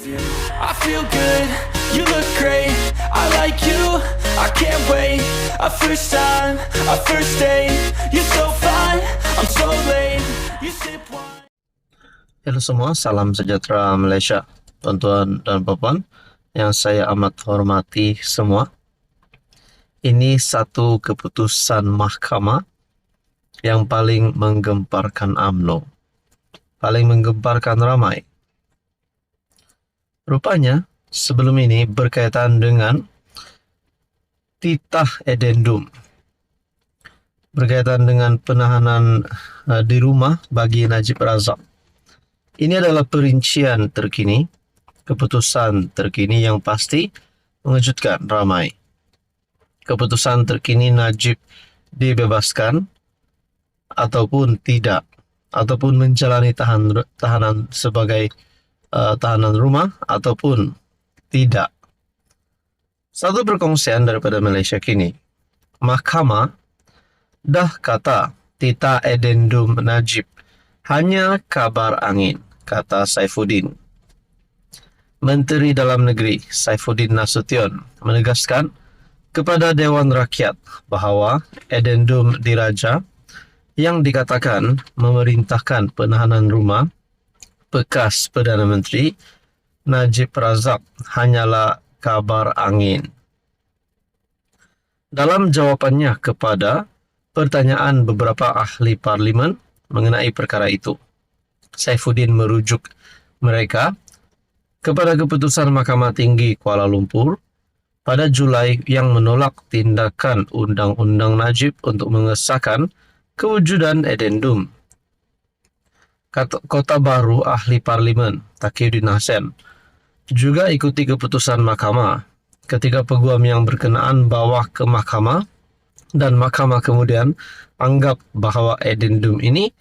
I feel good, you look great, I like you, I can't wait. A first time, a first date, you're so fine, I'm so late. You sip wine. Halo semua, salam sejahtera Malaysia, tuan-tuan dan puan yang saya amat hormati semua. Ini satu keputusan mahkamah yang paling menggemparkan UMNO, paling menggemparkan ramai. Rupanya, sebelum ini berkaitan dengan titah edendum, berkaitan dengan penahanan di rumah bagi Najib Razak. Ini adalah perincian terkini, keputusan terkini yang pasti mengejutkan ramai. Keputusan terkini Najib dibebaskan ataupun tidak, ataupun menjalani tahanan sebagai tahanan rumah ataupun tidak. Satu perkongsian daripada Malaysia kini, mahkamah dah kata titah edendum Najib hanya kabar angin, kata Saifuddin. Menteri Dalam Negeri Saifuddin Nasution menegaskan kepada Dewan Rakyat bahawa edendum diraja yang dikatakan memerintahkan penahanan rumah bekas Perdana Menteri Najib Razak hanyalah kabar angin. Dalam jawapannya kepada pertanyaan beberapa ahli parlimen mengenai perkara itu, Saifuddin merujuk mereka kepada keputusan Mahkamah Tinggi Kuala Lumpur pada Julai yang menolak tindakan Undang-Undang Najib untuk mengesahkan kewujudan edendum. Kota Baru Ahli Parlimen Taqiyuddin Hasan juga ikuti keputusan mahkamah ketika peguam yang berkenaan bawa ke mahkamah dan mahkamah kemudian anggap bahawa edendum ini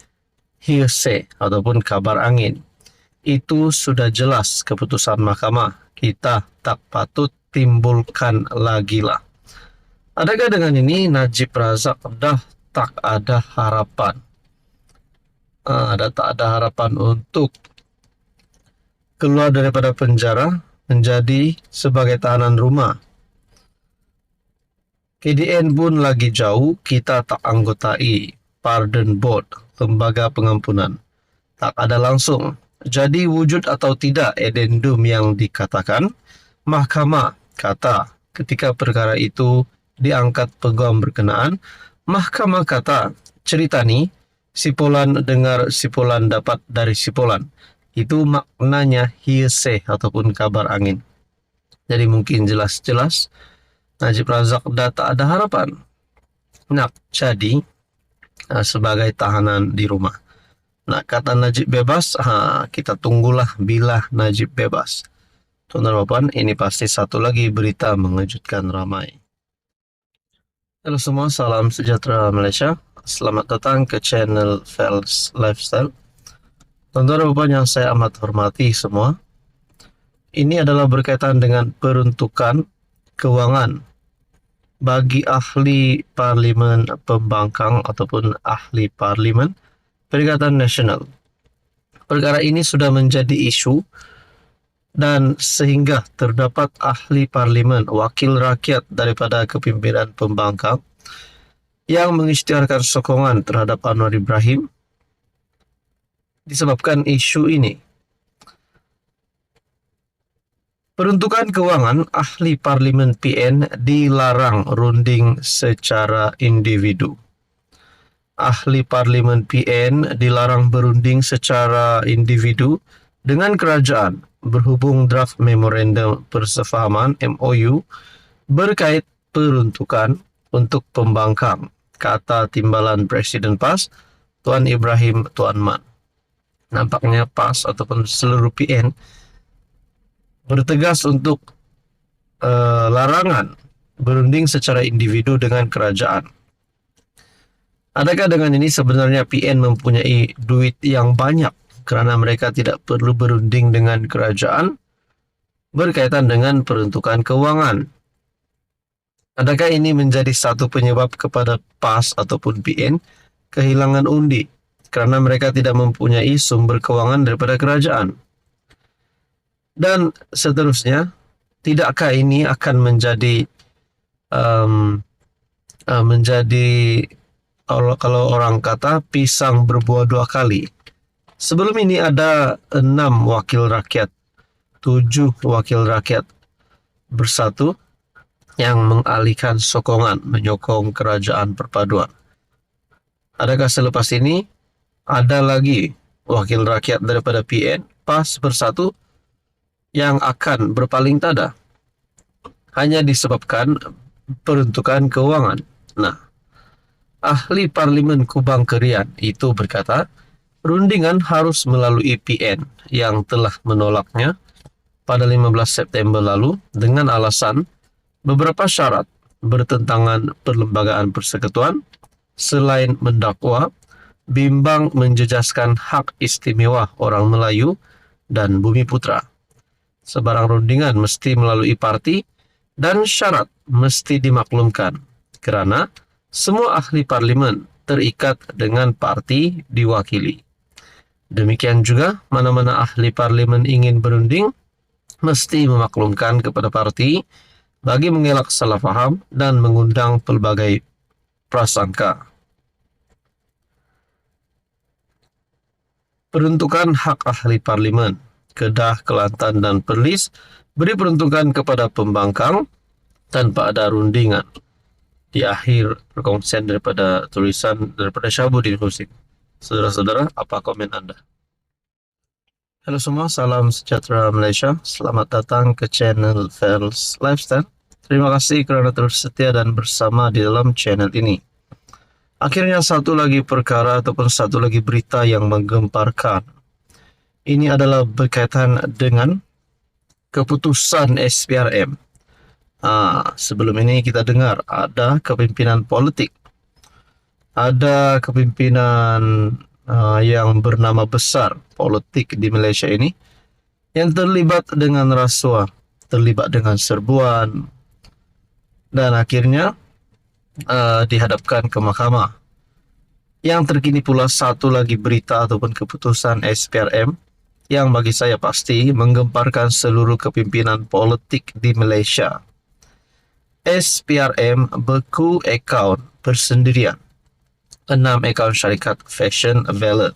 hearsay ataupun kabar angin. Itu sudah jelas keputusan mahkamah. Kita tak patut timbulkan lagi lah. Adakah dengan ini Najib Razak dah tak ada harapan? Tak ada harapan untuk keluar daripada penjara menjadi sebagai tahanan rumah. KDN pun lagi jauh, kita tak anggotai Pardon Board, lembaga pengampunan. Tak ada langsung. Jadi wujud atau tidak edendum yang dikatakan, mahkamah kata ketika perkara itu diangkat peguam berkenaan, mahkamah kata cerita ni sipulan dengar sipulan dapat dari sipulan. Itu maknanya hearsay ataupun kabar angin. Jadi mungkin jelas-jelas Najib Razak dah tak ada harapan nak jadi sebagai tahanan di rumah. Nak kata Najib bebas, kita tunggulah bila Najib bebas. Tuan-tuan dan puan, ini pasti satu lagi berita mengejutkan ramai. Halo semua, salam sejahtera Malaysia. Selamat datang ke channel Fels Lifestyle. Tuan-tuan dan puan yang saya amat hormati semua, ini adalah berkaitan dengan peruntukan kewangan bagi ahli parlimen pembangkang ataupun ahli parlimen Perikatan Nasional. Perkara ini sudah menjadi isu dan sehingga terdapat ahli parlimen wakil rakyat daripada kepimpinan pembangkang yang mengisytiharkan sokongan terhadap Anwar Ibrahim disebabkan isu ini. Peruntukan kewangan ahli parlimen PN dilarang runding secara individu. Ahli parlimen PN dilarang berunding secara individu dengan kerajaan berhubung draft memorandum persefahaman MOU berkait peruntukan untuk pembangkang, kata Timbalan Presiden PAS Tuan Ibrahim Tuan Man. Nampaknya PAS ataupun seluruh PN bertegas untuk larangan berunding secara individu dengan kerajaan. Adakah dengan ini sebenarnya PN mempunyai duit yang banyak kerana mereka tidak perlu berunding dengan kerajaan berkaitan dengan peruntukan kewangan? Adakah ini menjadi satu penyebab kepada PAS ataupun PN kehilangan undi kerana mereka tidak mempunyai sumber kewangan daripada kerajaan? Dan seterusnya, tidakkah ini akan menjadi kalau orang kata pisang berbuah dua kali. Sebelum ini ada 6 wakil rakyat, 7 wakil rakyat bersatu yang mengalihkan sokongan menyokong kerajaan perpaduan. Adakah selepas ini ada lagi wakil rakyat daripada PN, PAS bersatu yang akan berpaling tada? Hanya disebabkan peruntukan keuangan. Nah, ahli Parlimen Kubang Kerian itu berkata, rundingan harus melalui PN yang telah menolaknya pada 15 September lalu dengan alasan beberapa syarat bertentangan perlembagaan persekutuan selain mendakwa bimbang menjejaskan hak istimewa orang Melayu dan Bumiputra. Sebarang rundingan mesti melalui parti dan syarat mesti dimaklumkan kerana semua ahli parlimen terikat dengan parti diwakili. Demikian juga mana-mana ahli parlimen ingin berunding mesti memaklumkan kepada parti bagi mengelak salah faham dan mengundang pelbagai prasangka. Peruntukan hak ahli parlimen, Kedah, Kelantan dan Perlis beri peruntukan kepada pembangkang tanpa ada rundingan. Di akhir perkongsian daripada tulisan daripada Syahabudin Husin. Saudara-saudara, apa komen Anda? Halo semua, salam sejahtera Malaysia. Selamat datang ke channel Fels Lifestyle. Terima kasih kerana terus setia dan bersama di dalam channel ini. Akhirnya satu lagi perkara ataupun satu lagi berita yang menggemparkan. Ini adalah berkaitan dengan keputusan SPRM. Sebelum ini kita dengar ada kepimpinan politik. Ada kepimpinan yang bernama besar politik di Malaysia ini yang terlibat dengan rasuah, terlibat dengan serbuan dan akhirnya dihadapkan ke mahkamah. Yang terkini pula satu lagi berita ataupun keputusan SPRM yang bagi saya pasti menggemparkan seluruh kepimpinan politik di Malaysia. SPRM beku akaun persendirian 6 akaun syarikat Fashion Valet.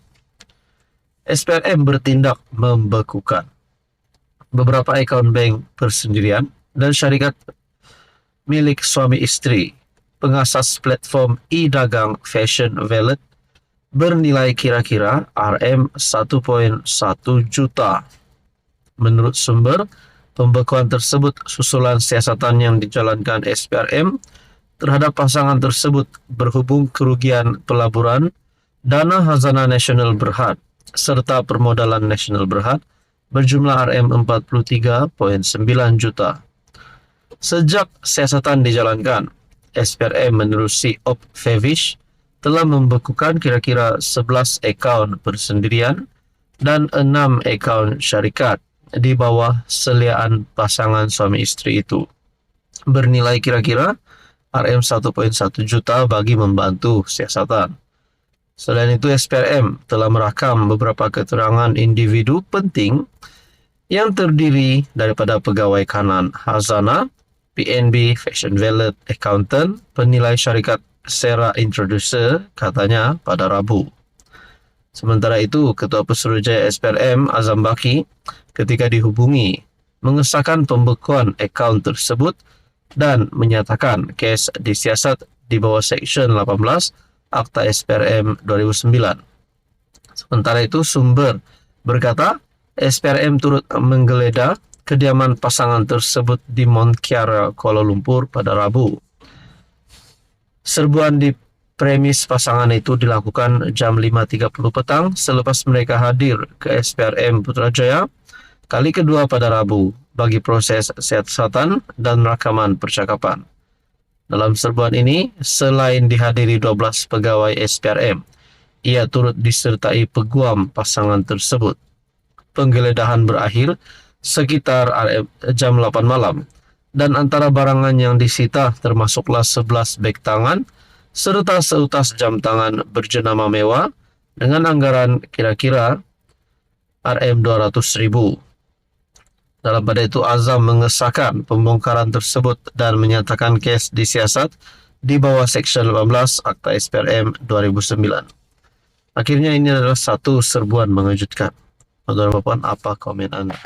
SPRM bertindak membekukan beberapa akaun bank persendirian dan syarikat milik suami isteri pengasas platform e-dagang Fashion Valet bernilai kira-kira RM1.1 juta. Menurut sumber, pembekuan tersebut susulan siasatan yang dijalankan SPRM terhadap pasangan tersebut berhubung kerugian pelaburan, dana khazanah nasional berhad serta permodalan nasional berhad berjumlah RM43.9 juta. Sejak siasatan dijalankan, SPRM menerusi Op Favish telah membekukan kira-kira 11 akaun persendirian dan 6 akaun syarikat di bawah seliaan pasangan suami isteri itu, bernilai kira-kira RM1.1 juta bagi membantu siasatan. Selain itu, SPRM telah merakam beberapa keterangan individu penting yang terdiri daripada pegawai kanan khazanah, PNB, Fashion Valet, accountant, penilai syarikat Sera Introducer, katanya pada Rabu. Sementara itu, Ketua Pesuruhjaya SPRM Azam Baki ketika dihubungi mengesahkan pembekuan akaun tersebut dan menyatakan kes disiasat di bawah Seksyen 18 Akta SPRM 2009. Sementara itu, sumber berkata SPRM turut menggeledah kediaman pasangan tersebut di Mont Kiara, Kuala Lumpur pada Rabu. Serbuan di premis pasangan itu dilakukan jam 5.30 petang selepas mereka hadir ke SPRM Putrajaya kali kedua pada Rabu bagi proses siasatan dan rakaman percakapan. Dalam serbuan ini, selain dihadiri 12 pegawai SPRM, ia turut disertai peguam pasangan tersebut. Penggeledahan berakhir sekitar jam 8 malam dan antara barangan yang disita termasuklah 11 beg tangan serta seutas jam tangan berjenama mewah dengan anggaran kira-kira RM200,000. Dalam pada itu, Azam mengesahkan pembongkaran tersebut dan menyatakan kes disiasat di bawah Seksyen 18 Akta SPRM 2009. Akhirnya ini adalah satu serbuan mengejutkan. Saudara Bapak, apa komen Anda?